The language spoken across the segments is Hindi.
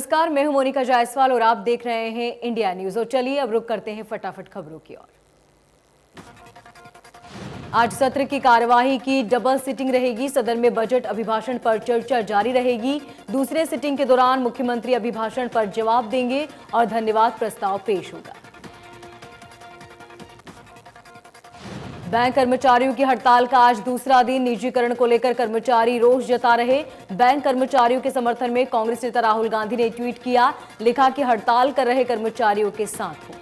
नमस्कार, मैं हूं मोनिका जायसवाल और आप देख रहे हैं इंडिया न्यूज। और चलिए अब रुक करते हैं फटाफट खबरों की ओर। आज सत्र की कार्यवाही की डबल सिटिंग रहेगी। सदन में बजट अभिभाषण पर चर्चा जारी रहेगी। दूसरे सिटिंग के दौरान मुख्यमंत्री अभिभाषण पर जवाब देंगे और धन्यवाद प्रस्ताव पेश होगा। बैंक कर्मचारियों की हड़ताल का आज दूसरा दिन। निजीकरण को लेकर कर्मचारी रोष जता रहे। बैंक कर्मचारियों के समर्थन में कांग्रेस नेता राहुल गांधी ने ट्वीट किया, लिखा कि हड़ताल कर रहे कर्मचारियों के साथ हो।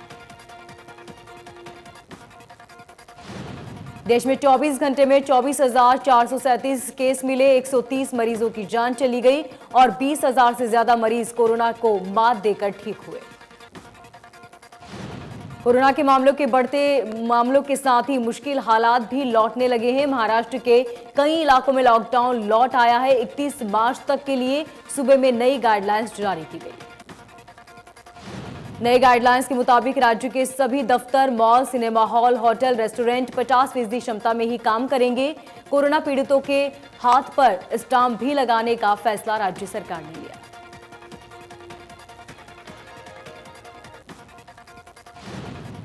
देश में 24 घंटे में 24,437 केस मिले, 130 मरीजों की जान चली गई और 20,000 से ज्यादा मरीज कोरोना को मात देकर ठीक हुए। कोरोना के मामलों के बढ़ते मामलों के साथ ही मुश्किल हालात भी लौटने लगे हैं। महाराष्ट्र के कई इलाकों में लॉकडाउन लौट आया है। 31 मार्च तक के लिए सूबे में नई गाइडलाइंस जारी की गई। नए गाइडलाइंस के मुताबिक राज्य के सभी दफ्तर, mall, cinema hall, hotel, restaurant 50% क्षमता में ही काम करेंगे। कोरोना पीड़ितों के हाथ पर स्टाम्प भी लगाने का फैसला राज्य सरकार ने लिया।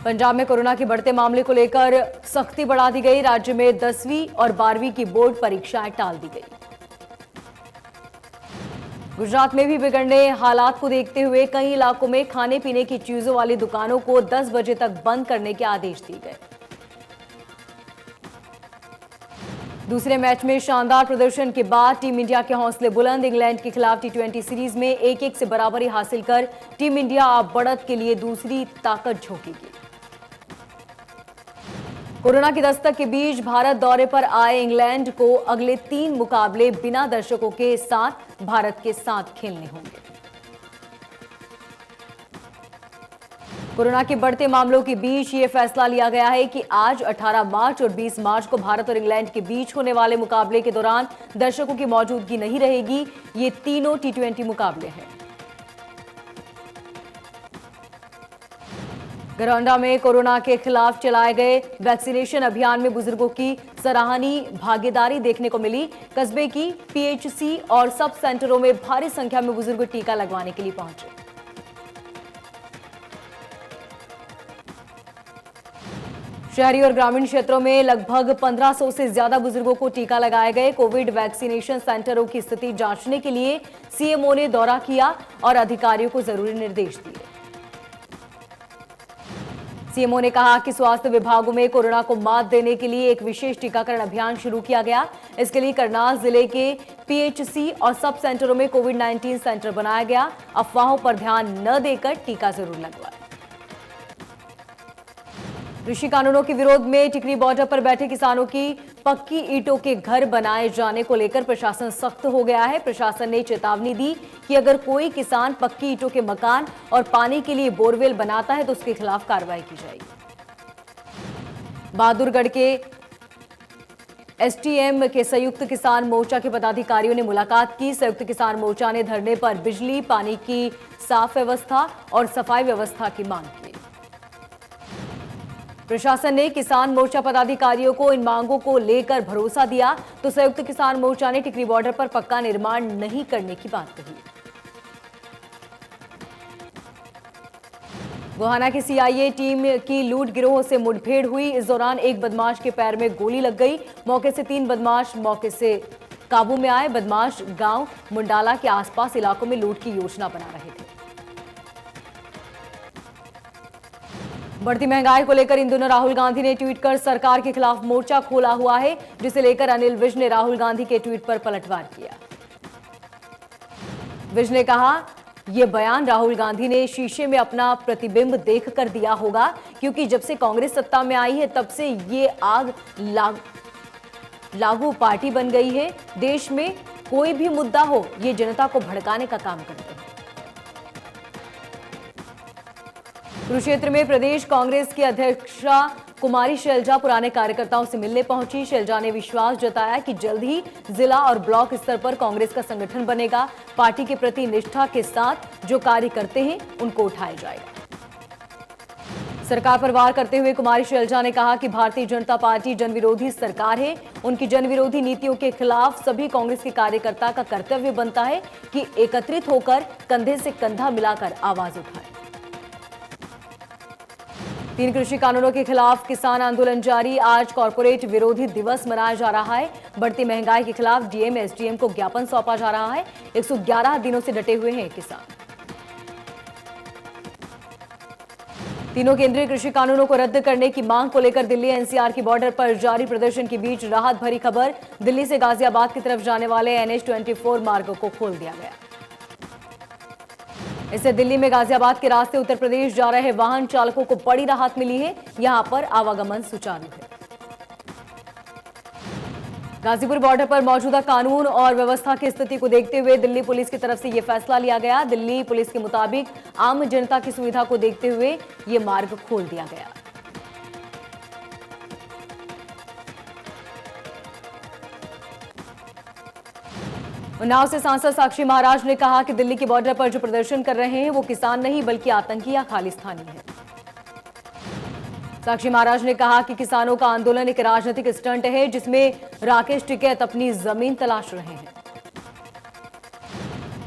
पंजाब में कोरोना के बढ़ते मामले को लेकर सख्ती बढ़ा दी गई। राज्य में 10वीं और 12वीं की बोर्ड परीक्षाएं टाल दी गई। गुजरात में भी बिगड़ने हालात को देखते हुए कई इलाकों में खाने पीने की चीजों वाली दुकानों को 10 बजे तक बंद करने के आदेश दिए गए। दूसरे मैच में शानदार प्रदर्शन के बाद टीम इंडिया के हौसले बुलंद। इंग्लैंड के खिलाफ टी20 सीरीज में 1-1 से बराबरी हासिल कर टीम इंडिया अब बढ़त के लिए दूसरी ताकत झोंकेगी। कोरोना की दस्तक के बीच भारत दौरे पर आए इंग्लैंड को अगले 3 मुकाबले बिना दर्शकों के साथ भारत के साथ खेलने होंगे। कोरोना के बढ़ते मामलों के बीच ये फैसला लिया गया है कि आज 18 मार्च और 20 मार्च को भारत और इंग्लैंड के बीच होने वाले मुकाबले के दौरान दर्शकों की मौजूदगी नहीं रहेगी। ये तीनों टी20 मुकाबले हैं। गरौंडा में कोरोना के खिलाफ चलाए गए वैक्सीनेशन अभियान में बुजुर्गों की सराहनीय भागीदारी देखने को मिली। कस्बे की पीएचसी और सब सेंटरों में भारी संख्या में बुजुर्ग टीका लगवाने के लिए पहुंचे। शहरी और ग्रामीण क्षेत्रों में लगभग 1500 से ज्यादा बुजुर्गों को टीका लगाए गए। कोविड वैक्सीनेशन सेंटरों की स्थिति जांचने के लिए सीएमओ ने दौरा किया और अधिकारियों को जरूरी निर्देश दिए। सीएमओ ने कहा कि स्वास्थ्य विभागों में कोरोना को मात देने के लिए एक विशेष टीकाकरण अभियान शुरू किया गया। इसके लिए करनाल जिले के पीएचसी और सब सेंटरों में कोविड-19 सेंटर बनाया गया। अफवाहों पर ध्यान न देकर टीका जरूर लगवाएं। कृषि कानूनों के विरोध में टिकरी बॉर्डर पर बैठे किसानों की पक्की ईंटों के घर बनाए जाने को लेकर प्रशासन सख्त हो गया है। प्रशासन ने चेतावनी दी कि अगर कोई किसान पक्की ईंटों के मकान और पानी के लिए बोरवेल बनाता है तो उसके खिलाफ कार्रवाई की जाएगी। बहादुरगढ़ के एसटीएम के संयुक्त किसान मोर्चा के पदाधिकारियों ने मुलाकात की। संयुक्त किसान मोर्चा ने धरने पर बिजली, पानी की साफ व्यवस्था और सफाई व्यवस्था की मांग की। प्रशासन ने किसान मोर्चा पदाधिकारियों को इन मांगों को लेकर भरोसा दिया तो संयुक्त किसान मोर्चा ने टिकरी बॉर्डर पर पक्का निर्माण नहीं करने की बात कही। गोहाना की सीआईए टीम की लूट गिरोह से मुठभेड़ हुई। इस दौरान एक बदमाश के पैर में गोली लग गई। मौके से 3 बदमाश मौके से काबू में आए। बदमाश गांव मुंडाला के आसपास इलाकों में लूट की योजना बना रहे थे। बढ़ती महंगाई को लेकर इन दिनों राहुल गांधी ने ट्वीट कर सरकार के खिलाफ मोर्चा खोला हुआ है, जिसे लेकर अनिल विज ने राहुल गांधी के ट्वीट पर पलटवार किया। विज ने कहा, यह बयान राहुल गांधी ने शीशे में अपना प्रतिबिंब देखकर दिया होगा, क्योंकि जब से कांग्रेस सत्ता में आई है तब से ये आग लागू पार्टी बन गई है। देश में कोई भी मुद्दा हो, ये जनता को भड़काने का काम करते हैं। कुरुक्षेत्र में प्रदेश कांग्रेस की अध्यक्षा कुमारी शैलजा पुराने कार्यकर्ताओं से मिलने पहुंची। शैलजा ने विश्वास जताया कि जल्द ही जिला और ब्लॉक स्तर पर कांग्रेस का संगठन बनेगा। पार्टी के प्रति निष्ठा के साथ जो कार्य करते हैं उनको उठाया जाएगा। सरकार पर वार करते हुए कुमारी शैलजा ने कहा कि भारतीय जनता पार्टी जनविरोधी सरकार है। उनकी जनविरोधी नीतियों के खिलाफ सभी कांग्रेस के कार्यकर्ता का कर्तव्य बनता है कि एकत्रित होकर कंधे से कंधा मिलाकर आवाज उठाएं। 3 कृषि कानूनों के खिलाफ किसान आंदोलन जारी। आज कॉर्पोरेट विरोधी दिवस मनाया जा रहा है। बढ़ती महंगाई के खिलाफ डीएम एसडीएम को ज्ञापन सौंपा जा रहा है। 111 दिनों से डटे हुए हैं किसान। तीनों केंद्रीय कृषि कानूनों को रद्द करने की मांग को लेकर दिल्ली एनसीआर की बॉर्डर पर जारी प्रदर्शन के बीच राहत भरी खबर। दिल्ली से गाजियाबाद की तरफ जाने वाले NH 24 मार्ग को खोल दिया गया। इससे दिल्ली में गाजियाबाद के रास्ते उत्तर प्रदेश जा रहे वाहन चालकों को बड़ी राहत मिली है। यहां पर आवागमन सुचारू है। गाजीपुर बॉर्डर पर मौजूदा कानून और व्यवस्था की स्थिति को देखते हुए दिल्ली पुलिस की तरफ से यह फैसला लिया गया। दिल्ली पुलिस के मुताबिक आम जनता की सुविधा को देखते हुए यह मार्ग खोल दिया गया। उन्नाव से सांसद साक्षी महाराज ने कहा कि दिल्ली की बॉर्डर पर जो प्रदर्शन कर रहे हैं वो किसान नहीं बल्कि आतंकी या खालिस्तानी है। साक्षी महाराज ने कहा कि किसानों का आंदोलन एक राजनीतिक स्टंट है जिसमें राकेश टिकैत अपनी जमीन तलाश रहे हैं।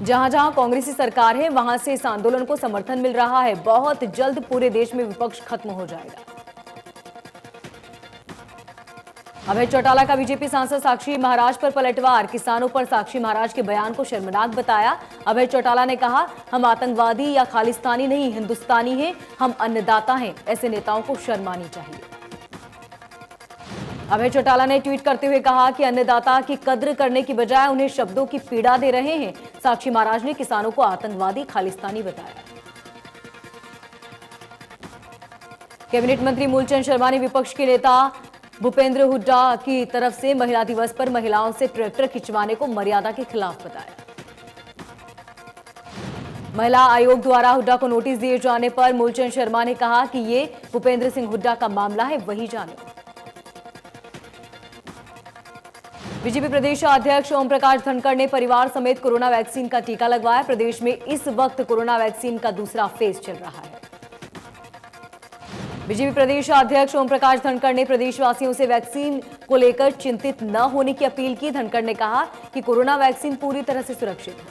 जहां जहां कांग्रेसी सरकार है वहां से इस आंदोलन को समर्थन मिल रहा है। बहुत जल्द पूरे देश में विपक्ष खत्म हो जाएगा। अभय चौटाला का बीजेपी सांसद साक्षी महाराज पर पलटवार। किसानों पर साक्षी महाराज के बयान को शर्मनाक बताया। अभय चौटाला ने कहा, हम आतंकवादी या खालिस्तानी नहीं, हिंदुस्तानी हैं, हम अन्नदाता हैं। ऐसे नेताओं को शर्म आनी चाहिए। अभय चौटाला ने ट्वीट करते हुए कहा कि अन्नदाता की कद्र करने की बजाय उन्हें शब्दों की पीड़ा दे रहे हैं। साक्षी महाराज ने किसानों को आतंकवादी, खालिस्तानी बताया। कैबिनेट मंत्री मूलचंद शर्मा ने विपक्ष के नेता भूपेंद्र हुड्डा की तरफ से महिला दिवस पर महिलाओं से ट्रैक्टर खिंचवाने को मर्यादा के खिलाफ बताया। महिला आयोग द्वारा हुड्डा को नोटिस दिए जाने पर मूलचंद शर्मा ने कहा कि ये भूपेंद्र सिंह हुड्डा का मामला है, वही जाने। बीजेपी प्रदेश अध्यक्ष ओम प्रकाश धनखड़ ने परिवार समेत कोरोना वैक्सीन का टीका लगवाया। प्रदेश में इस वक्त कोरोना वैक्सीन का दूसरा फेज चल रहा है। बीजेपी प्रदेश अध्यक्ष ओम प्रकाश धनखड़ ने प्रदेशवासियों से वैक्सीन को लेकर चिंतित न होने की अपील की। धनखड़ ने कहा कि कोरोना वैक्सीन पूरी तरह से सुरक्षित है।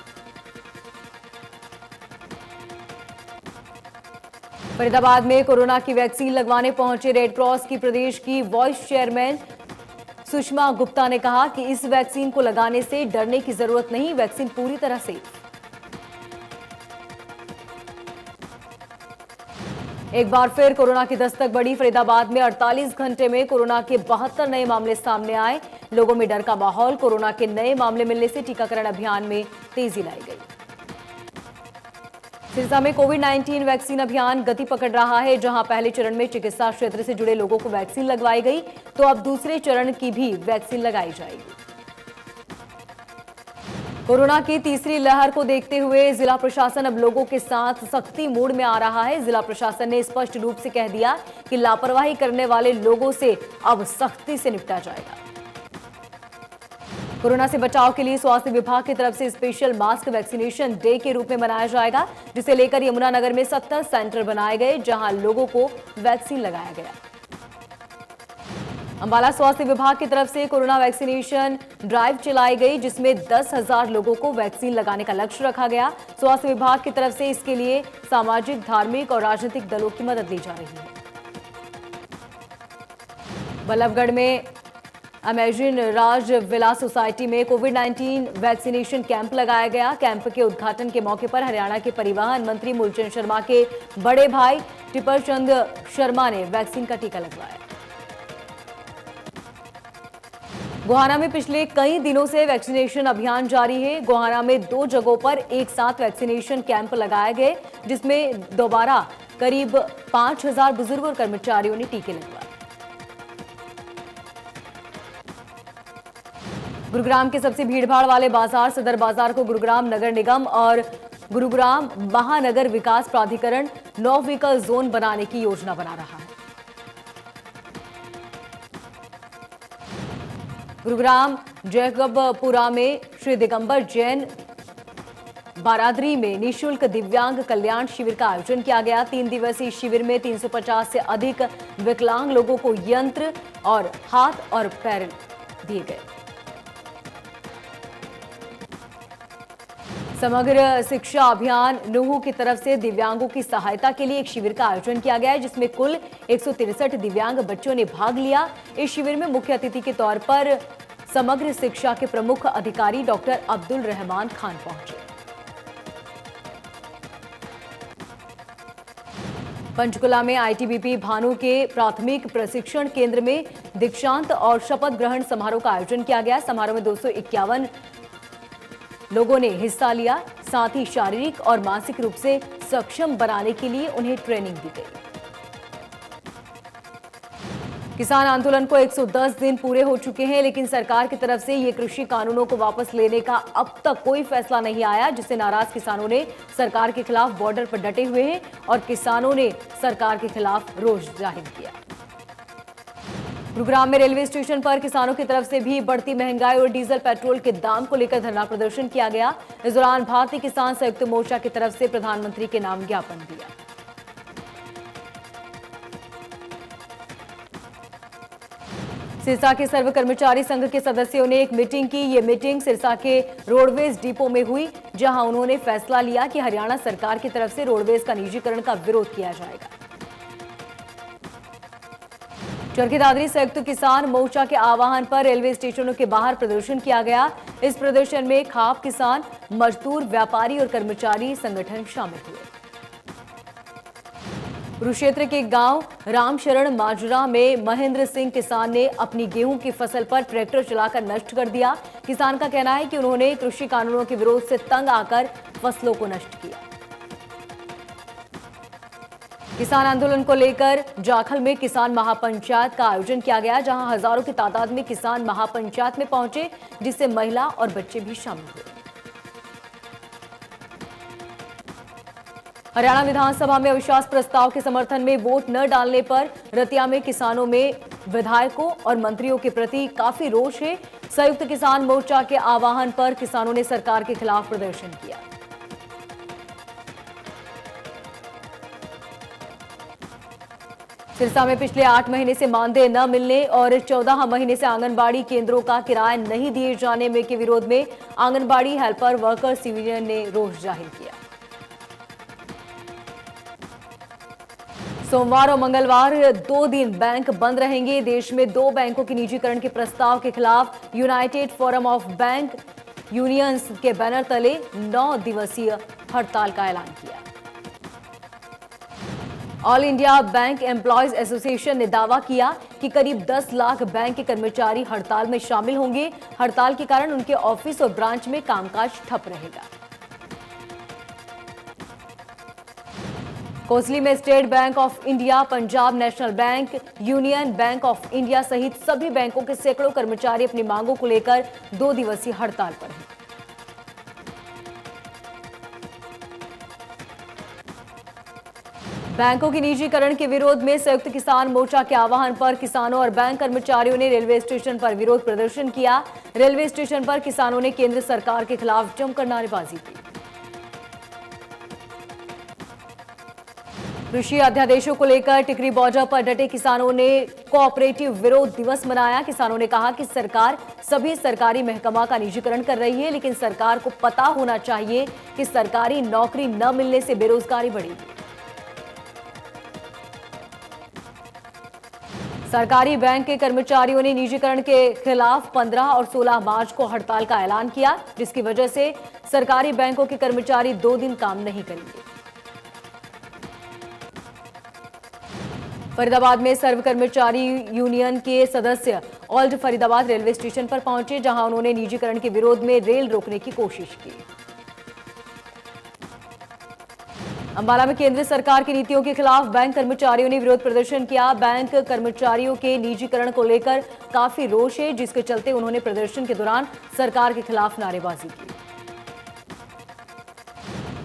फरीदाबाद में कोरोना की वैक्सीन लगवाने पहुंचे रेड क्रॉस की प्रदेश की वाइस चेयरमैन सुषमा गुप्ता ने कहा कि इस वैक्सीन को लगाने से डरने की जरूरत नहीं, वैक्सीन पूरी तरह से। एक बार फिर कोरोना की दस्तक बढ़ी। फरीदाबाद में 48 घंटे में कोरोना के 72 नए मामले सामने आए। लोगों में डर का माहौल। कोरोना के नए मामले मिलने से टीकाकरण अभियान में तेजी लाई गई। सिरसा में कोविड-19 वैक्सीन अभियान गति पकड़ रहा है। जहां पहले चरण में चिकित्सा क्षेत्र से जुड़े लोगों को वैक्सीन लगवाई गई, तो अब दूसरे चरण की भी वैक्सीन लगाई जाएगी। कोरोना की तीसरी लहर को देखते हुए जिला प्रशासन अब लोगों के साथ सख्ती मोड में आ रहा है। जिला प्रशासन ने स्पष्ट रूप से कह दिया कि लापरवाही करने वाले लोगों से अब सख्ती से निपटा जाएगा। कोरोना से बचाव के लिए स्वास्थ्य विभाग की तरफ से स्पेशल मास्क वैक्सीनेशन डे के रूप में मनाया जाएगा, जिसे लेकर यमुनानगर में 70 सेंटर बनाए गए जहां लोगों को वैक्सीन लगाया गया। अंबाला स्वास्थ्य विभाग की तरफ से कोरोना वैक्सीनेशन ड्राइव चलाई गई, जिसमें 10,000 लोगों को वैक्सीन लगाने का लक्ष्य रखा गया। स्वास्थ्य विभाग की तरफ से इसके लिए सामाजिक, धार्मिक और राजनीतिक दलों की मदद ली जा रही है। बल्लभगढ़ में अमेजिन राज विलास सोसाइटी में कोविड-19 वैक्सीनेशन कैंप लगाया गया। कैंप के उद्घाटन के मौके पर हरियाणा के परिवहन मंत्री मूलचंद शर्मा के बड़े भाई टिपर चंद शर्मा ने वैक्सीन का टीका लगवाया। गोहाना में पिछले कई दिनों से वैक्सीनेशन अभियान जारी है। गोहाना में 2 जगहों पर एक साथ वैक्सीनेशन कैंप लगाए गए, जिसमें दोबारा करीब 5,000 बुजुर्ग और कर्मचारियों ने टीके लगवाए। गुरुग्राम के सबसे भीड़भाड़ वाले बाजार सदर बाजार को गुरुग्राम नगर निगम और गुरुग्राम महानगर विकास प्राधिकरण 9 व्हीकल जोन बनाने की योजना बना रहा है। गुरुग्राम जैकबपुरा में श्री दिगंबर जैन बारादरी में निःशुल्क दिव्यांग कल्याण शिविर का आयोजन किया गया। 3 दिवसीय शिविर में 350 से अधिक विकलांग लोगों को यंत्र और हाथ और पैर दिए गए। समग्र शिक्षा अभियान नूहू की तरफ से दिव्यांगों की सहायता के लिए एक शिविर का आयोजन किया गया है, जिसमें कुल 163 दिव्यांग बच्चों ने भाग लिया। इस शिविर में मुख्य अतिथि के तौर पर समग्र शिक्षा के प्रमुख अधिकारी डॉक्टर अब्दुल रहमान खान पहुंचे। पंचकुला में आईटीबीपी भानु के प्राथमिक प्रशिक्षण केंद्र में दीक्षांत और शपथ ग्रहण समारोह का आयोजन किया गया। समारोह में 251 लोगों ने हिस्सा लिया। साथ ही शारीरिक और मानसिक रूप से सक्षम बनाने के लिए उन्हें ट्रेनिंग दी गई। किसान आंदोलन को 110 दिन पूरे हो चुके हैं, लेकिन सरकार की तरफ से ये कृषि कानूनों को वापस लेने का अब तक कोई फैसला नहीं आया, जिससे नाराज किसानों ने सरकार के खिलाफ बॉर्डर पर डटे हुए हैं और किसानों ने सरकार के खिलाफ रोष जाहिर किया। गुरुग्राम में रेलवे स्टेशन पर किसानों की तरफ से भी बढ़ती महंगाई और डीजल पेट्रोल के दाम को लेकर धरना प्रदर्शन किया गया। इस दौरान भारतीय किसान संयुक्त मोर्चा की तरफ से प्रधानमंत्री के नाम ज्ञापन दिया। सिरसा के सर्व कर्मचारी संघ के सदस्यों ने एक मीटिंग की। ये मीटिंग सिरसा के रोडवेज डिपो में हुई, जहां उन्होंने फैसला लिया कि हरियाणा सरकार की तरफ से रोडवेज का निजीकरण का विरोध किया जाएगा। चरखी दादरी संयुक्त किसान मोर्चा के आह्वान पर रेलवे स्टेशनों के बाहर प्रदर्शन किया गया। इस प्रदर्शन में खाप किसान, मजदूर, व्यापारी और कर्मचारी संगठन शामिल हुए। कुरुक्षेत्र के गांव रामशरण माजरा में महेंद्र सिंह किसान ने अपनी गेहूं की फसल पर ट्रैक्टर चलाकर नष्ट कर दिया। किसान का कहना है कि उन्होंने कृषि कानूनों के विरोध से तंग आकर फसलों को नष्ट किया। किसान आंदोलन को लेकर जाखल में किसान महापंचायत का आयोजन किया गया, जहां हजारों की तादाद में किसान महापंचायत में पहुंचे, जिससे महिला और बच्चे भी शामिल हुए। हरियाणा विधानसभा में अविश्वास प्रस्ताव के समर्थन में वोट न डालने पर रतिया में किसानों में विधायकों और मंत्रियों के प्रति काफी रोष है। संयुक्त किसान मोर्चा के आह्वान पर किसानों ने सरकार के खिलाफ प्रदर्शन किया। सिरसा में पिछले 8 महीने से मानदेय न मिलने और 14 महीने से आंगनबाड़ी केंद्रों का किराया नहीं दिए जाने में के विरोध में आंगनबाड़ी हेल्पर वर्कर्स यूनियन ने रोष जाहिर किया। सोमवार और मंगलवार 2 दिन बैंक बंद रहेंगे। देश में 2 बैंकों के निजीकरण के प्रस्ताव के खिलाफ United forum of bank unions के बैनर तले 9 दिवसीय हड़ताल का ऐलान किया। All India bank employees association ने दावा किया कि करीब 10 लाख बैंक के कर्मचारी हड़ताल में शामिल होंगे। हड़ताल के कारण उनके ऑफिस और ब्रांच में कामकाज ठप रहेगा। कोसली में state bank of India, Punjab national bank, union bank of India सहित सभी बैंकों के सैकड़ों कर्मचारी अपनी मांगों को लेकर 2 दिवसीय हड़ताल पर हैं। बैंकों के निजीकरण के विरोध में संयुक्त किसान मोर्चा के आह्वान पर किसानों और बैंक कर्मचारियों ने रेलवे स्टेशन पर विरोध प्रदर्शन किया। रेलवे स्टेशन पर किसानों ने केंद्र सरकार के खिलाफ जमकर नारेबाजी की। कृषि अध्यादेशों को लेकर टिकरी बॉर्डर पर डटे किसानों ने कोऑपरेटिव विरोध दिवस मनाया। किसानों ने कहा कि सरकार सभी सरकारी महकमा का निजीकरण कर रही है, लेकिन सरकार को पता होना चाहिए कि सरकारी नौकरी न मिलने से बेरोजगारी बढ़ेगी। सरकारी बैंक के कर्मचारियों ने निजीकरण के खिलाफ 15 और 16 मार्च को हड़ताल का ऐलान किया, जिसकी वजह से सरकारी बैंकों के कर्मचारी 2 दिन काम नहीं करेंगे। फरीदाबाद में सर्व कर्मचारी यूनियन के सदस्य ओल्ड फरीदाबाद रेलवे स्टेशन पर पहुंचे, जहां उन्होंने निजीकरण के विरोध में रेल रोकने की कोशिश की। अंबाला में केंद्र सरकार की नीतियों के खिलाफ बैंक कर्मचारियों ने विरोध प्रदर्शन किया। बैंक कर्मचारियों के निजीकरण को लेकर काफी रोष है, जिसके चलते उन्होंने प्रदर्शन के दौरान सरकार के खिलाफ नारेबाजी की।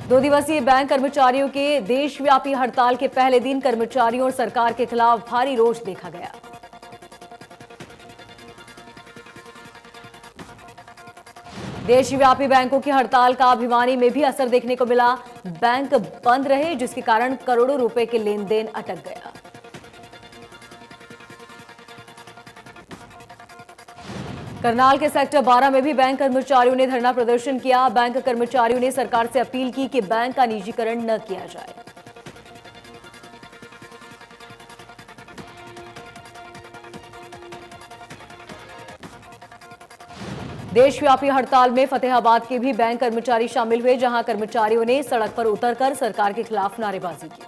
2 दिवसीय बैंक कर्मचारियों के देशव्यापी हड़ताल के पहले दिन कर्मचारियों और सरकार के खिलाफ भारी रोष देखा गया। देशव्यापी बैंकों की हड़ताल का भिवानी में भी असर देखने को मिला। बैंक बंद रहे, जिसके कारण करोड़ों रुपए के लेन देन अटक गया। करनाल के सेक्टर 12 में भी बैंक कर्मचारियों ने धरना प्रदर्शन किया। बैंक कर्मचारियों ने सरकार से अपील की कि बैंक का निजीकरण न किया जाए। देशव्यापी हड़ताल में फतेहाबाद के भी बैंक कर्मचारी शामिल हुए, जहां कर्मचारियों ने सड़क पर उतरकर सरकार के खिलाफ नारेबाजी की।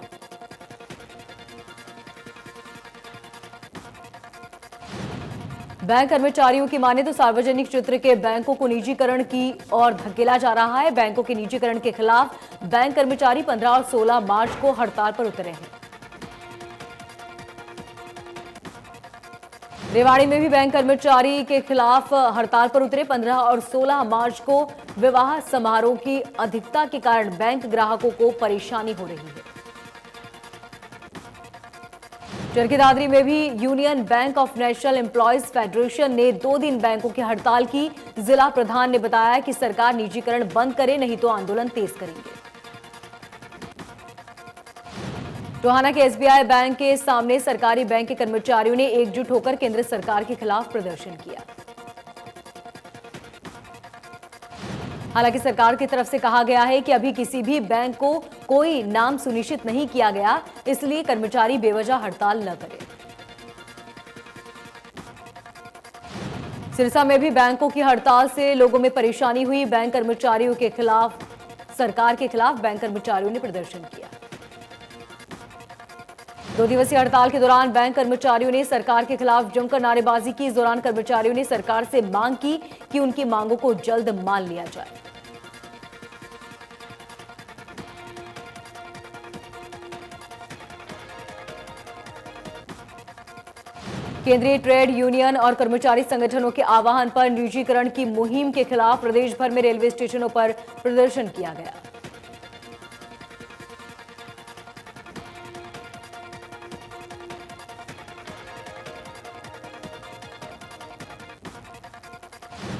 बैंक कर्मचारियों की माने तो सार्वजनिक क्षेत्र के बैंकों को निजीकरण की ओर धकेला जा रहा है। बैंकों के निजीकरण के खिलाफ बैंक कर्मचारी 15 और 16 मार्च को हड़ताल पर उतरे हैं। रेवाड़ी में भी बैंक कर्मचारी के खिलाफ हड़ताल पर उतरे। 15 और 16 मार्च को विवाह समारोह की अधिकता के कारण बैंक ग्राहकों को परेशानी हो रही है। चरखी दादरी में भी union bank of national employees federation ने 2 दिन बैंकों की हड़ताल की। जिला प्रधान ने बताया कि सरकार निजीकरण बंद करे, नहीं तो आंदोलन तेज करेंगे। टोहाना के एसबीआई बैंक के सामने सरकारी बैंक के कर्मचारियों ने एकजुट होकर केंद्र सरकार के खिलाफ प्रदर्शन किया। हालांकि सरकार की तरफ से कहा गया है कि अभी किसी भी बैंक को कोई नाम सुनिश्चित नहीं किया गया, इसलिए कर्मचारी बेवजह हड़ताल न करें। सिरसा में भी बैंकों की हड़ताल से लोगों में परेशानी हुई। बैंक कर्मचारियों के खिलाफ सरकार के खिलाफ बैंक कर्मचारियों ने प्रदर्शन किया। 2 दिवसीय हड़ताल के दौरान बैंक कर्मचारियों ने सरकार के खिलाफ जमकर नारेबाजी की। इस दौरान कर्मचारियों ने सरकार से मांग की कि उनकी मांगों को जल्द मान लिया जाए। केंद्रीय ट्रेड यूनियन और कर्मचारी संगठनों के आह्वान पर निजीकरण की मुहिम के खिलाफ प्रदेश भर में रेलवे स्टेशनों पर प्रदर्शन किया गया।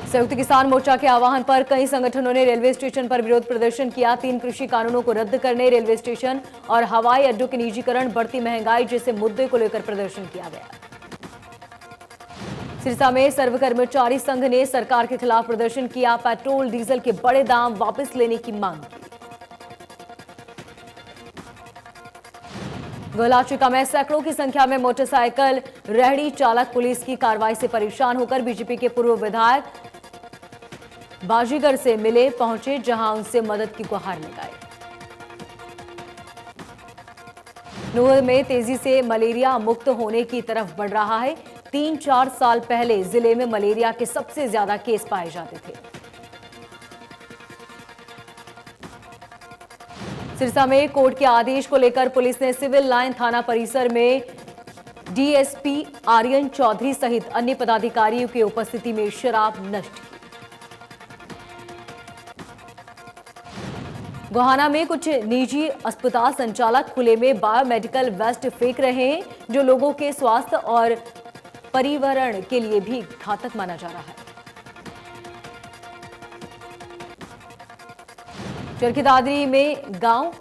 संयुक्त किसान मोर्चा के आह्वान पर कई संगठनों ने रेलवे स्टेशन पर विरोध प्रदर्शन किया। 3 कृषि कानूनों को रद्द करने, रेलवे स्टेशन और हवाई अड्डों के निजीकरण, बढ़ती महंगाई जैसे मुद्दे को लेकर प्रदर्शन किया गया। सिरसा में सर्व कर्मचारी संघ ने सरकार के खिलाफ प्रदर्शन किया। पेट्रोल डीजल के बड़े दाम वापस लेने की मांग की। गोलाचिका में सैकड़ों की संख्या में मोटरसाइकिल रेहड़ी चालक पुलिस की कार्रवाई से परेशान होकर बीजेपी के पूर्व विधायक बाजीगर से मिले पहुंचे, जहां उनसे मदद की गुहार लगाई। नूह में तेजी से मलेरिया मुक्त होने की तरफ बढ़ रहा है। 3-4 साल पहले जिले में मलेरिया के सबसे ज्यादा केस पाए जाते थे। सिरसा में कोर्ट के आदेश को लेकर पुलिस ने सिविल लाइन थाना परिसर में डीएसपी आर्यन चौधरी सहित अन्य पदाधिकारियों की उपस्थिति में शराब नष्ट की। गोहाना में कुछ निजी अस्पताल संचालक खुले में बायोमेडिकल वेस्ट फेंक रहे हैं, जो लोगों के स्वास्थ्य और पर्यावरण के लिए भी घातक माना जा रहा है। चरखी दादरी में गांव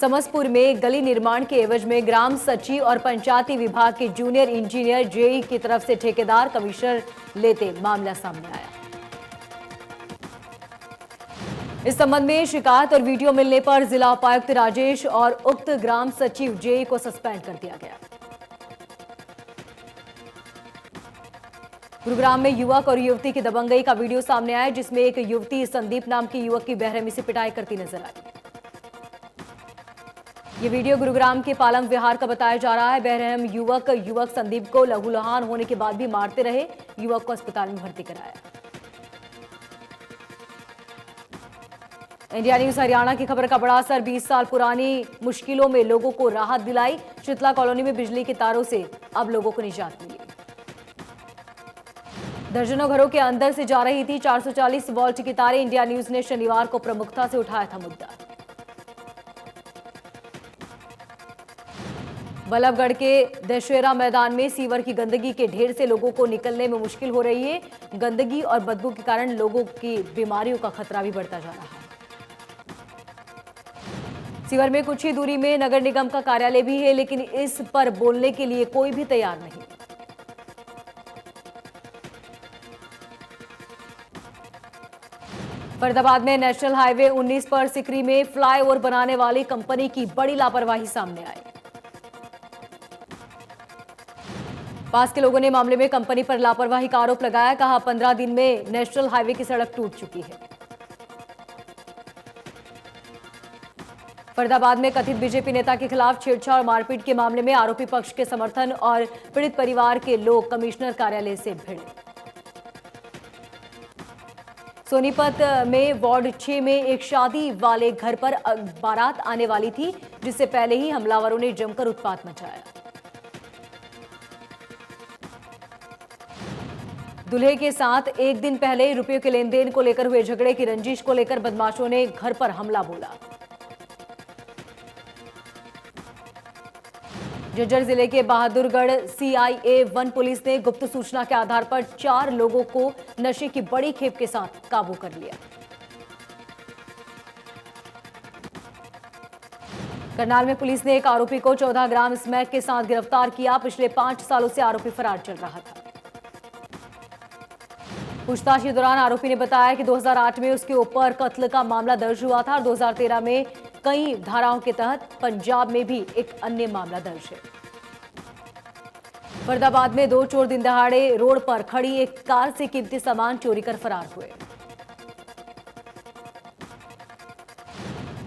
समसपुर में गली निर्माण के एवज में ग्राम सचिव और पंचायती विभाग के जूनियर इंजीनियर जेई की तरफ से ठेकेदार कमीशन लेते मामला सामने आया। इस संबंध में शिकायत और वीडियो मिलने पर जिला उपायुक्त राजेश और उक्त ग्राम सचिव जेई को सस्पेंड कर दिया गया। गुरुग्राम में युवक और युवती की दबंगई का वीडियो सामने आया, जिसमें एक युवती संदीप नाम के युवक की बेरहमी से पिटाई करती नजर आई। ये वीडियो गुरुग्राम के पालम विहार का बताया जा रहा है। बेरहम युवक संदीप को लहूलुहान होने के बाद भी मारते रहे। युवक को अस्पताल में भर्ती कराया। इंडिया न्यूज हरियाणा की खबर का बड़ा असर। 20 साल पुरानी मुश्किलों में लोगों को राहत दिलाई। शीतला कॉलोनी में बिजली के तारों से अब लोगों को निजात मिली। दर्जनों घरों के अंदर से जा रही थी 440 वोल्ट की तारें। इंडिया न्यूज ने शनिवार को प्रमुखता से उठाया था मुद्दा। बल्लभगढ़ के दशहरा मैदान में सीवर की गंदगी के ढेर से लोगों को निकलने में मुश्किल हो रही है। गंदगी और बदबू के कारण लोगों की बीमारियों का खतरा भी बढ़ता जा रहा है। सीवर में कुछ ही दूरी में नगर निगम का कार्यालय भी है, लेकिन इस पर बोलने के लिए कोई भी तैयार नहीं। फरीदाबाद में नेशनल हाईवे 19 पर सिकरी में फ्लाईओवर बनाने वाली कंपनी की बड़ी लापरवाही सामने आई। पास के लोगों ने मामले में कंपनी पर लापरवाही का आरोप लगाया। कहा 15 दिन में नेशनल हाईवे की सड़क टूट चुकी है। फरीदाबाद में कथित बीजेपी नेता के खिलाफ छेड़छाड़ और मारपीट के मामले में आरोपी पक्ष के समर्थन और पीड़ित परिवार के लोग कमिश्नर कार्यालय से भिड़े। सोनीपत में वार्ड 6 में एक शादी वाले घर पर बारात आने वाली थी, जिससे पहले ही हमलावरों ने जमकर उत्पात मचाया। दूल्हे के साथ एक दिन पहले रुपयों के लेन देन को लेकर हुए झगड़े की रंजिश को लेकर बदमाशों ने घर पर हमला बोला। झज्जर जिले के बहादुरगढ़ CIA 1 पुलिस ने गुप्त सूचना के आधार पर 4 लोगों को नशे की बड़ी खेप के साथ काबू कर लिया। करनाल में पुलिस ने एक आरोपी को 14 ग्राम स्मैक के साथ गिरफ्तार किया। पिछले 5 सालों से आरोपी फरार चल रहा था। पूछताछ के दौरान आरोपी ने बताया कि 2008 में उसके ऊपर कत्ल का मामला दर्ज हुआ था और 2013 में कई धाराओं के तहत पंजाब में भी एक अन्य मामला दर्ज है। फरीदाबाद में 2 चोर दिन दहाड़े रोड पर खड़ी एक कार से कीमती सामान चोरी कर फरार हुए।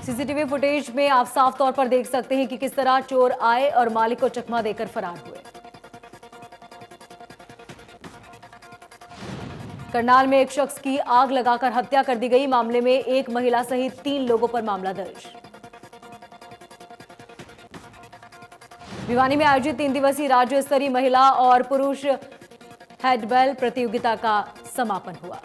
सीसीटीवी फुटेज में आप साफ तौर पर देख सकते हैं कि किस तरह चोर आए और मालिक को चकमा देकर फरार हुए। करनाल में एक शख्स की आग लगाकर हत्या कर दी गई। मामले में एक महिला सहित 3 लोगों पर मामला दर्ज। भिवानी में आयोजित 3 दिवसीय राज्य स्तरीय महिला और पुरुष हैंडबॉल प्रतियोगिता का समापन हुआ।